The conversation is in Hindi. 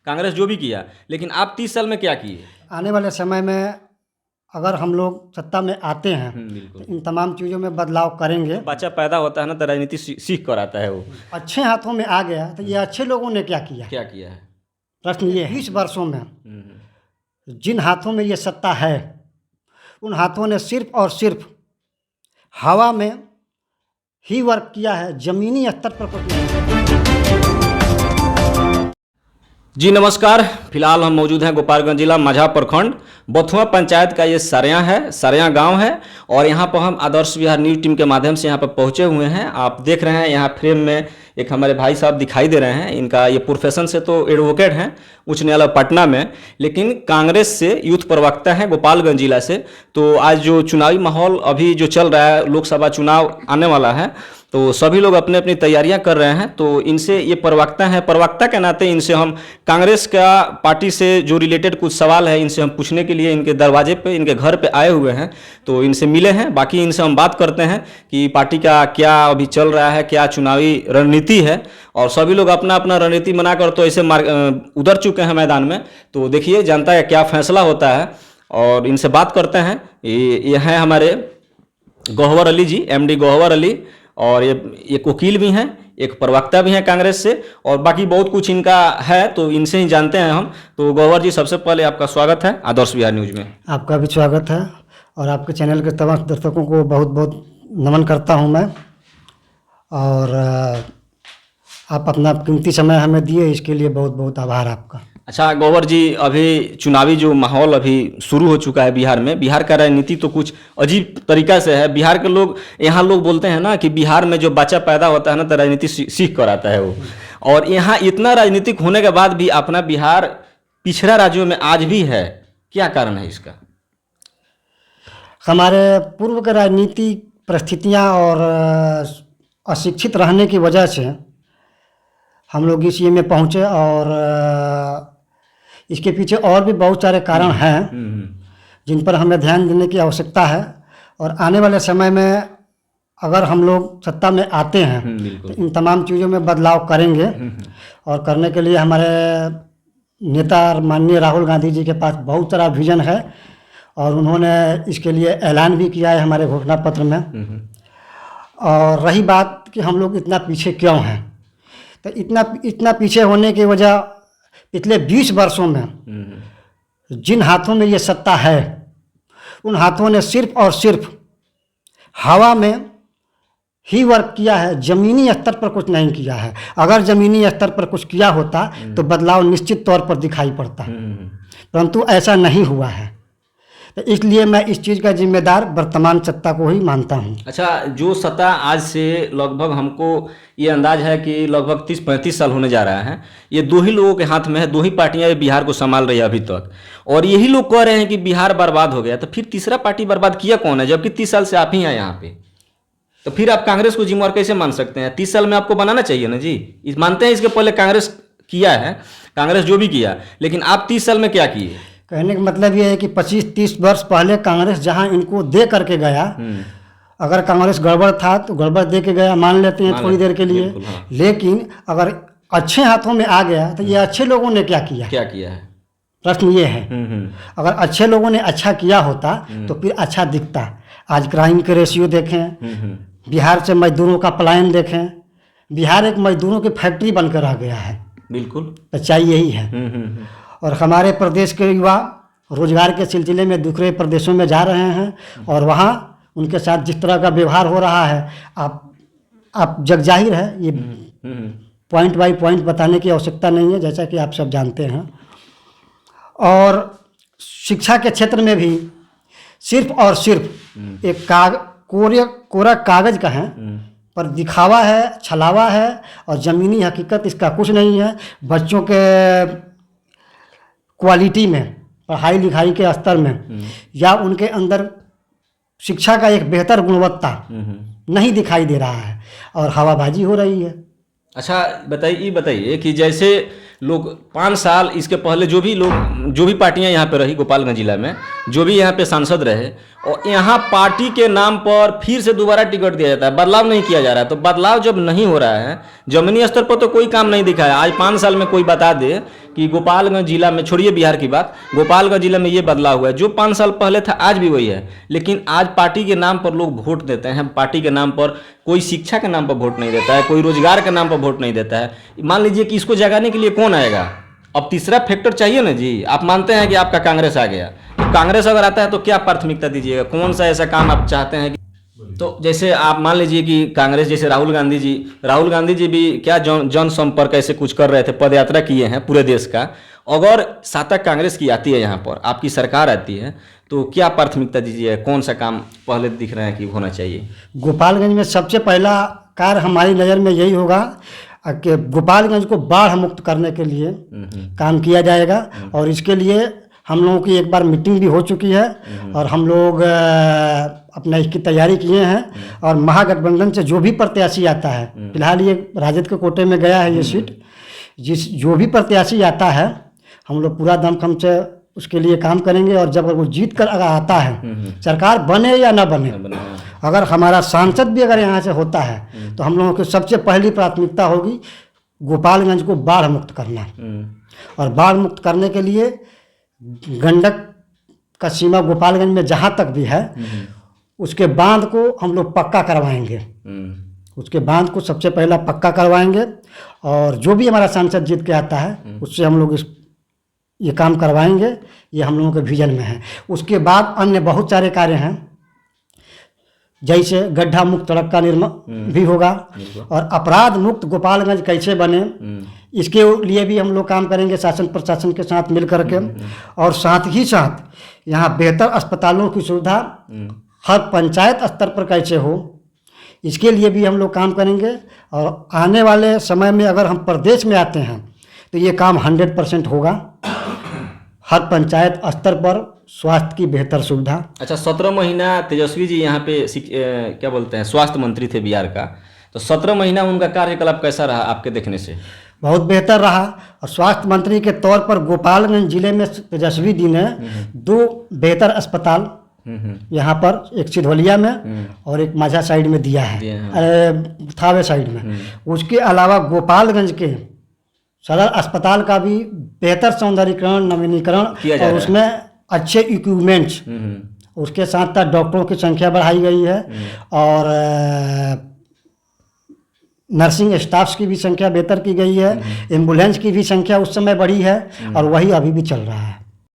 कांग्रेस जो भी किया, लेकिन आप 30 साल में क्या किए? आने वाले समय में अगर हम लोग सत्ता में आते हैं तो बिल्कुल। इन तमाम चीज़ों में बदलाव करेंगे। बच्चा पैदा होता है ना तो राजनीति सीख कर आता है वो। अच्छे हाथों में आ गया तो ये अच्छे लोगों ने क्या किया? क्या किया है? प्रश्न ये है। 20 वर्षों में जिन हाथों में ये सत्ता है उन हाथों ने सिर्फ और सिर्फ हवा में ही वर्क किया है, ज़मीनी स्तर पर कुछ नहीं। जी नमस्कार, फिलहाल हम मौजूद हैं गोपालगंज जिला माझा प्रखंड बथुआ पंचायत का ये सरिया है, सरिया गांव है और यहाँ पर हम आदर्श विहार न्यूज़ टीम के माध्यम से यहाँ पर पहुँचे हुए हैं। आप देख रहे हैं यहाँ फ्रेम में एक हमारे भाई साहब दिखाई दे रहे हैं। इनका ये प्रोफेशन से तो एडवोकेट हैं उच्च न्यायालय पटना में, लेकिन कांग्रेस से यूथ प्रवक्ता हैं गोपालगंज जिला से। तो आज जो चुनावी माहौल अभी जो चल रहा है, लोकसभा चुनाव आने वाला है, तो सभी लोग अपने अपनी तैयारियां कर रहे हैं। तो इनसे ये प्रवक्ता हैं, प्रवक्ता के नाते इनसे हम कांग्रेस का पार्टी से जो रिलेटेड कुछ सवाल है इनसे हम पूछने के लिए इनके दरवाजे पे, इनके घर पे आए हुए हैं। तो इनसे मिले हैं, बाकी इनसे हम बात करते हैं कि पार्टी का क्या अभी चल रहा है, क्या चुनावी रणनीति है। और सभी लोग अपना अपना रणनीति बनाकर तो ऐसे उतर चुके हैं मैदान में। तो देखिए जनता का क्या फैसला होता है और इनसे बात करते हैं। ये हैं हमारे गौहर अली जी, MD गौहर अली, और ये एक वकील भी हैं, एक प्रवक्ता भी हैं कांग्रेस से, और बाकी बहुत कुछ इनका है, तो इनसे ही जानते हैं हम। तो गौहर जी, सबसे पहले आपका स्वागत है आदर्श विहार न्यूज़ में। आपका भी स्वागत है और आपके चैनल के तमाम दर्शकों को बहुत बहुत नमन करता हूं मैं। और आप अपना कीमती समय हमें दिए, इसके लिए बहुत बहुत आभार आपका। अच्छा गौहर जी, अभी चुनावी जो माहौल अभी शुरू हो चुका है बिहार में, बिहार का राजनीति तो कुछ अजीब तरीका से है। बिहार के लोग, यहाँ लोग बोलते हैं ना कि बिहार में जो बच्चा पैदा होता है ना तो राजनीति सीख कर आता है वो। और यहाँ इतना राजनीतिक होने के बाद भी अपना बिहार पिछड़ा राज्यों में आज भी है, क्या कारण है इसका? हमारे पूर्व के राजनीतिक परिस्थितियाँ और अशिक्षित रहने की वजह से हम लोग इस ये में पहुँचे, और इसके पीछे और भी बहुत सारे कारण हैं जिन पर हमें ध्यान देने की आवश्यकता है। और आने वाले समय में अगर हम लोग सत्ता में आते हैं तो इन तमाम चीज़ों में बदलाव करेंगे। और करने के लिए हमारे नेता माननीय राहुल गांधी जी के पास बहुत सारा विजन है और उन्होंने इसके लिए ऐलान भी किया है हमारे घोषणा पत्र में। और रही बात कि हम लोग इतना पीछे क्यों हैं, तो इतना पीछे होने की वजह पिछले 20 वर्षों में जिन हाथों में ये सत्ता है उन हाथों ने सिर्फ और सिर्फ हवा में ही वर्क किया है, ज़मीनी स्तर पर कुछ नहीं किया है। अगर ज़मीनी स्तर पर कुछ किया होता तो बदलाव निश्चित तौर पर दिखाई पड़ता, परंतु ऐसा नहीं हुआ है। तो इसलिए मैं इस चीज़ का जिम्मेदार वर्तमान सत्ता को ही मानता हूँ। अच्छा, जो सत्ता आज से लगभग हमको ये अंदाज है कि लगभग 30-35 साल होने जा रहा है, ये दो ही लोगों के हाथ में है, दो ही पार्टियां बिहार को संभाल रही है अभी तक, और यही लोग कह रहे हैं कि बिहार बर्बाद हो गया। तो फिर तीसरा पार्टी बर्बाद किया कौन है, जबकि 30 साल से आप ही हैं यहाँ पे? तो फिर आप कांग्रेस को जिम्मेवार कैसे मान सकते हैं? 30 साल में आपको बनाना चाहिए ना जी। मानते हैं इसके पहले कांग्रेस किया है, कांग्रेस जो भी किया, लेकिन आप 30 साल में क्या किए? कहने का मतलब ये है कि 25-30 वर्ष पहले कांग्रेस जहां इनको दे करके गया, अगर कांग्रेस गड़बड़ था तो गड़बड़ दे के गया, मान लेते हैं थोड़ी देर के लिए। हाँ। लेकिन अगर अच्छे हाथों में आ गया तो ये अच्छे लोगों ने क्या किया है? प्रश्न ये है। अगर अच्छे लोगों ने अच्छा किया होता तो फिर अच्छा दिखता। आज क्राइम के रेशियो देखें, बिहार से मजदूरों का पलायन देखें, बिहार एक मजदूरों की फैक्ट्री बनकर रह गया है। बिल्कुल सच्चाई यही है। और हमारे प्रदेश के युवा रोजगार के सिलसिले में दूसरे प्रदेशों में जा रहे हैं और वहाँ उनके साथ जिस तरह का व्यवहार हो रहा है, आप जग जाहिर है, ये पॉइंट बाय पॉइंट बताने की आवश्यकता नहीं है, जैसा कि आप सब जानते हैं। और शिक्षा के क्षेत्र में भी सिर्फ और सिर्फ एक कोरा कागज का है, पर दिखावा है, छलावा है, और ज़मीनी हकीकत इसका कुछ नहीं है। बच्चों के क्वालिटी में, पढ़ाई लिखाई के स्तर में, या उनके अंदर शिक्षा का एक बेहतर गुणवत्ता नहीं दिखाई दे रहा है और हवाबाजी हो रही है। अच्छा बताइए कि जैसे लोग 5 साल इसके पहले जो भी पार्टियां यहाँ पे रही गोपालगंज जिला में, जो भी यहाँ पे सांसद रहे, और यहाँ पार्टी के नाम पर फिर से दोबारा टिकट दिया जाता है, बदलाव नहीं किया जा रहा है। तो बदलाव जब नहीं हो रहा है, जमीनी स्तर पर तो कोई काम नहीं दिखा है। आज 5 साल में कोई बता दे कि गोपालगंज जिला में, छोड़िए बिहार की बात, गोपालगंज जिला में ये बदलाव हुआ है। जो 5 साल पहले था आज भी वही है, लेकिन आज पार्टी के नाम पर लोग वोट देते हैं। पार्टी के नाम पर कोई शिक्षा के नाम पर वोट नहीं देता है, कोई रोजगार के नाम पर वोट नहीं देता है। मान लीजिए कि इसको जगाने के लिए कौन आएगा? अब तीसरा फैक्टर चाहिए ना जी। आप मानते हैं कि आपका कांग्रेस आ गया, तो कांग्रेस अगर आता है तो क्या प्राथमिकता दीजिएगा? कौन सा ऐसा काम आप चाहते हैं कि, तो जैसे आप मान लीजिए कि कांग्रेस, जैसे राहुल गांधी जी भी क्या जन संपर्क ऐसे कुछ कर रहे थे, पद यात्रा किए हैं पूरे देश का। अगर सातक कांग्रेस की आती है यहाँ पर, आपकी सरकार आती है, तो क्या प्राथमिकता दीजिए? कौन सा काम पहले दिख रहे हैं कि होना चाहिए? गोपालगंज में सबसे पहला कार्य हमारी नज़र में यही होगा कि गोपालगंज को बाढ़ मुक्त करने के लिए काम किया जाएगा। और इसके लिए हम लोगों की एक बार मीटिंग भी हो चुकी है और हम लोग अपना इसकी तैयारी किए हैं। और महागठबंधन से जो भी प्रत्याशी आता है, फिलहाल ये राजद के कोटे में गया है ये सीट, जो भी प्रत्याशी आता है हम लोग पूरा दमखम से उसके लिए काम करेंगे। और जब वो जीत कर अगर आता है, सरकार बने या ना बने, अगर हमारा सांसद भी अगर यहाँ से होता है, तो हम लोगों की सबसे पहली प्राथमिकता होगी गोपालगंज को बाढ़ मुक्त करना। और बाढ़ मुक्त करने के लिए गंडक का सीमा गोपालगंज में जहाँ तक भी है, उसके बांध को हम लोग पक्का करवाएंगे। उसके बांध को सबसे पहला पक्का करवाएंगे। और जो भी हमारा सांसद जीत के आता है उससे हम लोग ये काम करवाएंगे। ये हम लोगों के विजन में है। उसके बाद अन्य बहुत सारे कार्य हैं, जैसे गड्ढा मुक्त सड़क का निर्माण भी होगा। और अपराध मुक्त गोपालगंज कैसे बने, इसके लिए भी हम लोग काम करेंगे शासन प्रशासन के साथ मिल करके। और साथ ही साथ यहाँ बेहतर अस्पतालों की सुविधा हर पंचायत स्तर पर कैसे हो, इसके लिए भी हम लोग काम करेंगे। और आने वाले समय में अगर हम प्रदेश में आते हैं तो ये काम 100% होगा। हर पंचायत स्तर पर स्वास्थ्य की बेहतर सुविधा। अच्छा, 17 महीना तेजस्वी जी यहाँ पे क्या बोलते हैं, स्वास्थ्य मंत्री थे बिहार का, तो 17 महीना उनका कार्यकलाप कैसा रहा आपके देखने से? बहुत बेहतर रहा। और स्वास्थ्य मंत्री के तौर पर गोपालगंज जिले में तेजस्वी जी ने 2 बेहतर अस्पताल यहाँ पर, एक सिधवलिया में और एक माझा साइड में दिया है, थावे साइड में। उसके अलावा गोपालगंज के सदर अस्पताल का भी बेहतर सौंदर्यीकरण, नवीनीकरण और उसमें अच्छे इक्विपमेंट्स, उसके साथ साथ डॉक्टरों की संख्या बढ़ाई गई है। और नर्सिंग स्टाफ्स की भी संख्या बेहतर की गई है। एम्बुलेंस की भी संख्या उस समय बढ़ी है और वही अभी भी चल रहा है।